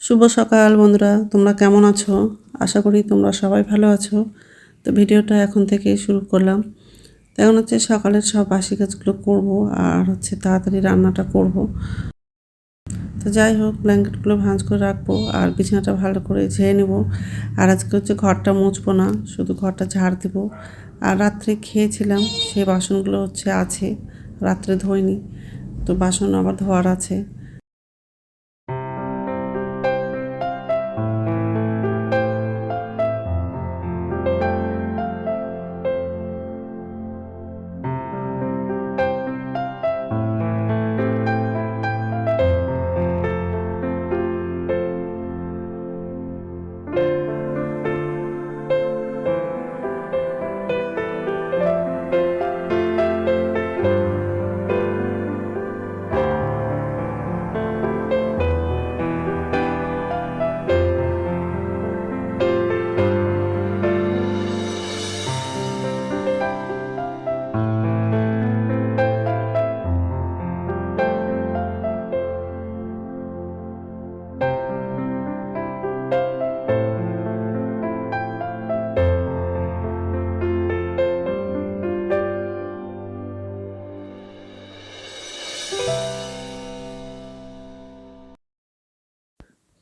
শুভ সকাল বন্ধুরা, তোমরা কেমন আছো? আশা করি তোমরা সবাই ভালো আছো। তো ভিডিওটা এখন থেকে শুরু করলাম। তো এখন সকালের সব বাসি কাজগুলো করব আর তাড়াতাড়ি রান্নাটা করব। তো যাই হোক, ব্ল্যাঙ্কেটগুলো ভাঁজ করে রাখবো আর বিছানাটা ভালো করে ঝেড়ে নেব। আর আজকে ঘরটা মুছবো না, শুধু ঘরটা ঝাড় দেবো। আর রাত্রে খেয়েছিলাম, সেই বাসনগুলো আছে, রাত্রে ধোয়নি, তো বাসন আবার ধোয়ার আছে।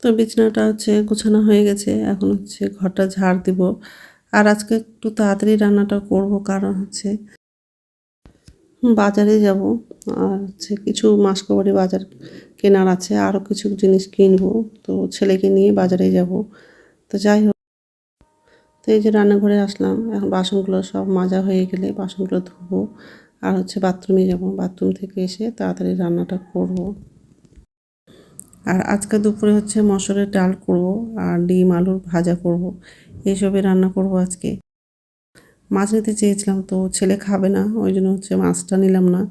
তো বিছানাটা গোছানো হয়ে গেছে, এখন ঘরটা ঝাড় দিব। আর আজকে একটু তাড়াতাড়ি রান্নাটা করব, কারণ বাজারে যাব। আর কিছু মাসকবাড়ি বাজার কেনার আছে, আরও কিছু জিনিস কিনবো। তো ছেলেকে নিয়ে বাজারে যাব। তো যাই হোক, তো এই যে রান্নাঘরে আসলাম, এখন বাসনগুলো সব মাজা হয়ে গেলে বাসনগুলো ধুবো। আর বাথরুমে যাব, বাথরুম থেকে এসে তাড়াতাড়ি রান্নাটা করব। আর আজকে দুপুরে মসুরের ডাল করব আর ডিম আলুর ভাজা করব, এইসবই রান্না করব আজকে। মাছ নিতে চেয়েছিলাম, তো ছেলে খাবে না, ওই জন্য মাছটা নিলাম না।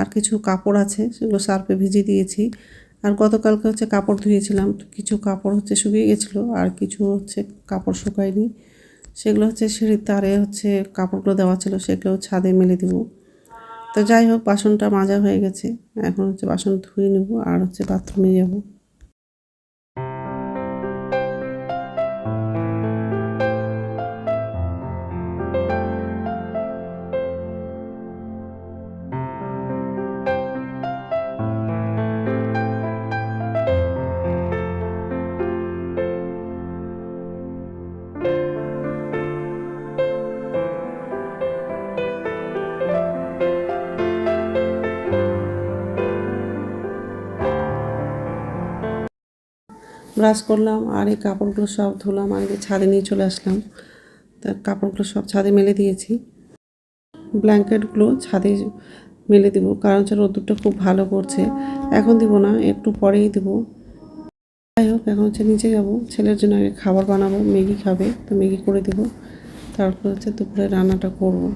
আর কিছু কাপড় আছে, সেগুলো সার্ফে ভিজিয়ে দিয়েছি। আর গতকালকে কাপড় ধুয়েছিলাম, তো কিছু কাপড় শুকিয়ে গেছিলো, আর কিছু কাপড় শুকায়নি। সেগুলো সিঁড়ির তারে কাপড়গুলো দেওয়া ছিল, সেগুলো ছাদে মেলে দেবো। তো যাই হোক, বাসনটা মাজা হয়ে গেছে, এখন বাসন ধুয়ে নেব আর বাথরুমে যাব। ব্রাশ করলাম আর এই কাপড়গুলো সব ধুলাম আর ছাদে নিয়ে চলে আসলাম। তার কাপড়গুলো সব ছাদে মেলে দিয়েছি। ব্ল্যাঙ্কেটগুলো ছাদে মেলে দেবো, কারণ রোদ্দুরটা খুব ভালো পড়ছে। এখন দিব না, একটু পরেই দেবো। যাই হোক, এখন নিচে যাবো, ছেলের জন্য খাবার বানাবো, ম্যাগি খাবে, তো ম্যাগি করে দেবো। তারপর দুপুরে রান্নাটা করবো।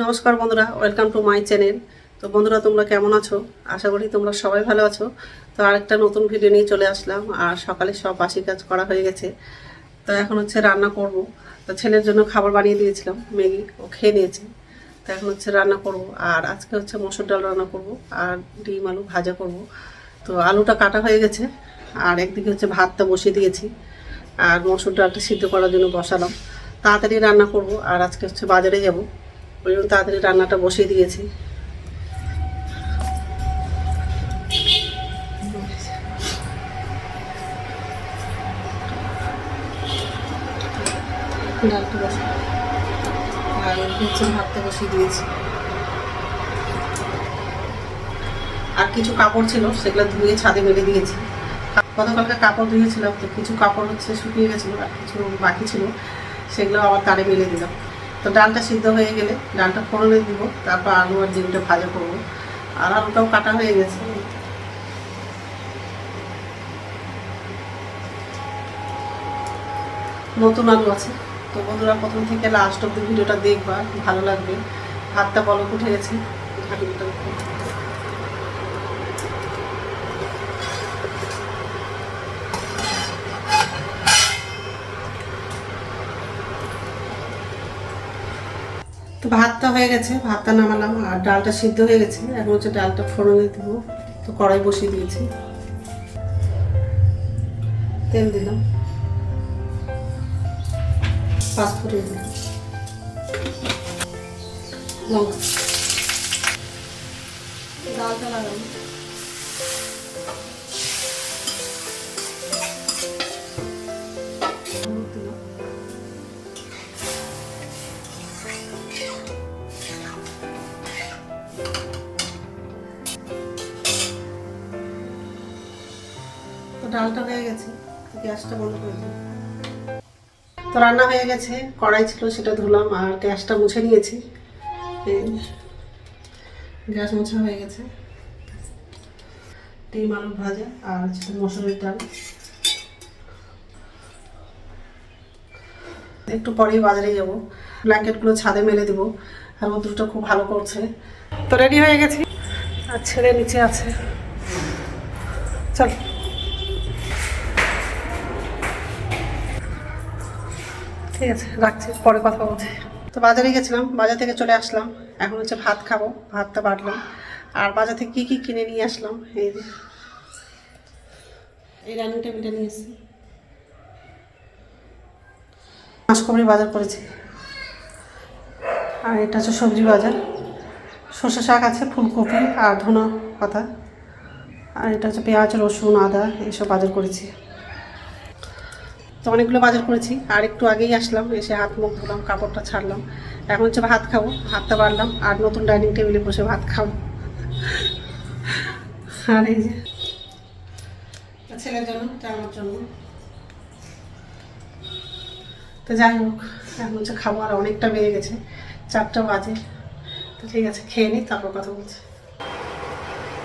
নমস্কার বন্ধুরা, ওয়েলকাম টু মাই চ্যানেল। তো বন্ধুরা, তোমরা কেমন আছো? আশা করি তোমরা সবাই ভালো আছো। তো আরেকটা নতুন ভিডিও নিয়ে চলে আসলাম। আর সকালে সব বাসি কাজ করা হয়ে গেছে। তো এখন হচ্ছে রান্না করব। তো ছেলের জন্য খাবার বানিয়ে দিয়েছিলাম, ম্যাগি, ও খেয়ে নিয়েছে। তো এখন হচ্ছে রান্না করব, আর আজকে হচ্ছে মসুর ডাল রান্না করব আর ডিম আলু ভাজা করব। তো আলুটা কাটা হয়ে গেছে, আর একদিকে হচ্ছে ভাতটা বসিয়ে দিয়েছি, আর মসুর ডালটা সিদ্ধ করার জন্য বসালাম। তাড়াতাড়ি রান্না করব, আর আজকে হচ্ছে বাজারে যাব, ওই জন্য তাড়াতাড়ি রান্নাটা বসিয়ে দিয়েছি। ডালটা বসে আর হচ্ছে ভাতটা বসিয়ে দিয়েছি। আর কিছু কাপড় ছিল, সেগুলো ধুয়ে ছাদে মেলে দিয়েছি। গতকালকে কাপড় ধুয়েছিলাম, তো কিছু কাপড় হচ্ছে শুকিয়ে গেছিলো, আর কিছু বাকি ছিল, সেগুলো আবার তারে মেলে দিলাম। তো ডালটা সিদ্ধ হয়ে গেলে ডালটা ফোড়নে দিব, তারপর আলু আর ডিমটা ভাজা করবো। আর আলুটাও কাটা হয়ে গেছে। নতুন আলু আছে। তো বন্ধুরা প্রথম থেকে লাস্ট অব্দি ভিডিওটা দেখবা, ভালো লাগবে। ভাতটা বলক উঠে গেছে, ঢাকনিটা তো ভাতটা হয়ে গেছে, ভাতটা নামালাম, আর ডালটা সিদ্ধ হয়ে গেছে। এখন হচ্ছে ডালটা ফোড়নে দিব। তো কড়াই বসিয়ে দিয়েছি, তেল দিলাম, পাঁচফোড়ন দিলাম, লঙ্কা, ডালটা লাগালাম, তো ডালটা হয়ে গেছে, গ্যাসটা বন্ধ করে দিই। তো রান্না হয়ে গেছে, কড়াই ছিল সেটা ধুলাম, আর গ্যাসটা মুছে নিয়েছি। গ্যাস মোছা হয়ে গেছে। ডিম আলু ভাজা আর মসুরের ডাল। একটু পরেই বাজারে যাব, ব্ল্যাঙ্কেটগুলো ছাদে মেলে দেবো, আর রোদ্রুটা খুব ভালো করছে। তো রেডি হয়ে গেছি, আর ছেলে নিচে আছে। চল, ঠিক আছে, রাখছি, পরে কথা বলছি। তো বাজারে গেছিলাম, বাজার থেকে চলে আসলাম। এখন হচ্ছে ভাত খাবো, ভাতটা বাটলাম। আর বাজার থেকে কী কী কিনে নিয়ে আসলাম, এই যে এই ডাইনিং টেবিলটা নিয়ে এসেছি। মাসকবরি বাজার করেছি। আর এটা হচ্ছে সবজি বাজার, সর্ষে শাক আছে, ফুলকপি আর ধনে পাতা। আর এটা হচ্ছে পেঁয়াজ, রসুন, আদা, এইসব বাজার করেছি। তো অনেকগুলো বাজার করেছি। আর একটু আগেই আসলাম, এসে হাত মুখ ধুলাম, কাপড়টা ছাড়লাম। এখন হচ্ছে ভাত খাবো, ভাতটা বাড়লাম, আর নতুন ডাইনিং টেবিলে বসে ভাত খাবো। আর এই যে ছেলের জন্য, আমার জন্য। তো যাই হোক, এখন হচ্ছে খাবো, আর অনেকটা বেড়ে গেছে, 4টা বাজে। তো ঠিক আছে, খেয়ে নিই, তারপর কথা বলছি।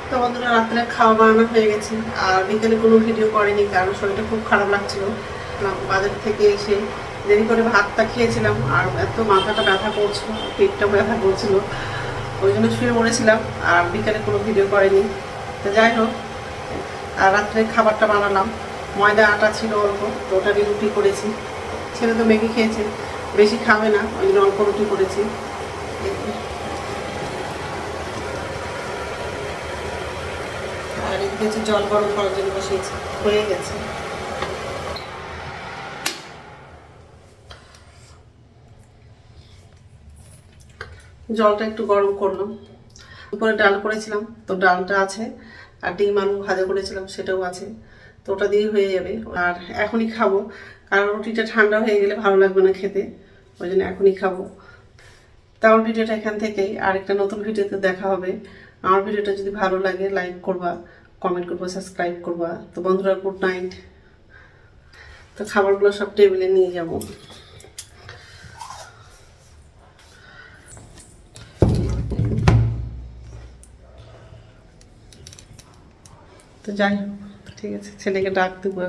তো বন্ধুরা রাত্রে খাওয়া বানানো হয়ে গেছে, আর বিকেলে কোনো ভিডিও করেনি, কারণ শরীরটা খুব খারাপ লাগছিল। বাজার থেকে এসে দেরি করে ভাতটা খেয়েছিলাম, আর এত মাথাটা ব্যথা করছিল, পেটটা ব্যথা করছিল, ওই জন্য শুয়ে পড়েছিলাম, আর বিকেলে কোনো ভিডিও করেনি। তো যাই হোক, আর রাত্রে খাবারটা বানালাম। ময়দা আটা ছিল অল্প, তো ওটা দিয়ে রুটি করেছি। ছেলে তো ম্যাগি খেয়েছে, বেশি খাবে না, ওই জন্য অল্প রুটি করেছি। আর এদিকে হচ্ছে জল গরম করার জন্য বসিয়েছি, হয়ে গেছে। জলটা একটু গরম করলাম। উপরে ডাল করেছিলাম, তো ডালটা আছে, আর ডিম আলু ভাজা করেছিলাম, সেটাও আছে। তো ওটা দিয়ে হয়ে যাবে। আর এখনই খাবো, কারণ রুটিটা ঠান্ডা হয়ে গেলে ভালো লাগবে না খেতে, ওই জন্য এখনই খাবো। তো আমার ভিডিওটা এখান থেকেই, আরেকটা নতুন ভিডিওতে দেখা হবে। আমার ভিডিওটা যদি ভালো লাগে লাইক করবা, কমেন্ট করবা, সাবস্ক্রাইব করবা। তো বন্ধুরা, গুড নাইট। তো খাবারগুলো সব টেবিলে নিয়ে যাব। তো যাই হোক, ঠিক আছে, ছেলেকে ডাক দেবো।